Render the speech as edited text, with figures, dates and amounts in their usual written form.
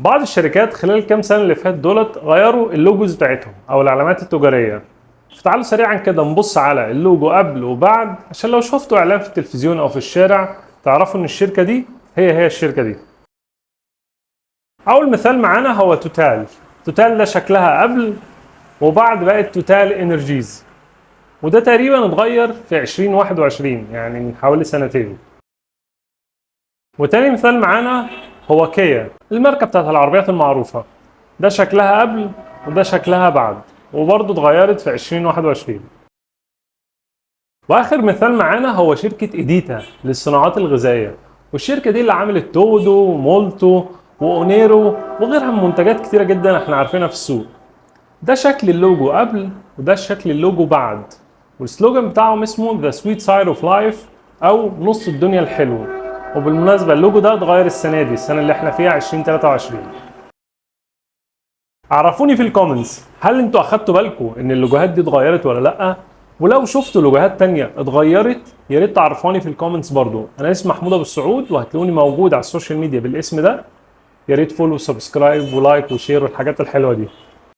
بعض الشركات خلال الكام سنه اللي فات دولت غيروا اللوجوز بتاعتهم او العلامات التجاريه. فتعالوا سريعا كده نبص على اللوجو قبل وبعد، عشان لو شفتوا اعلان في التلفزيون او في الشارع تعرفوا ان الشركه دي هي الشركه دي. اول مثال معانا هو توتال. توتال ده شكلها قبل وبعد بقت توتال انرجيز، وده تقريبا اتغير في 2021 يعني من حوالي سنتين. وتاني مثال معانا هو كيا، الماركة بتاعت العربيات المعروفة. ده شكلها قبل وده شكلها بعد، وبرضه اتغيرت في 2021. واخر مثال معانا هو شركة ايديتا للصناعات الغذائية، والشركة دي اللي عملت تودو ومولتو واونيرو وغيرها من منتجات كتيرة جدا احنا عارفينها في السوق. ده شكل اللوجو قبل وده شكل اللوجو بعد، والسلوجان بتاعهم اسمه The Sweet Side of Life او نص الدنيا الحلو. وبالمناسبة اللوجو ده اتغير السنة دي، السنة اللي احنا فيها 2023. عرفوني في الكومنتس، هل انتوا اخدتوا بالكم ان اللوجوهات دي اتغيرت ولا لا؟ ولو شفتوا لوجوهات تانية اتغيرت يا ريت تعرفوني في الكومنتس برضو. انا اسمي محمود ابو السعود وهتلاقوني موجود على السوشيال ميديا بالاسم ده. يا ريت فولو وسبسكرايب ولايك وشير والحاجات الحلوة دي.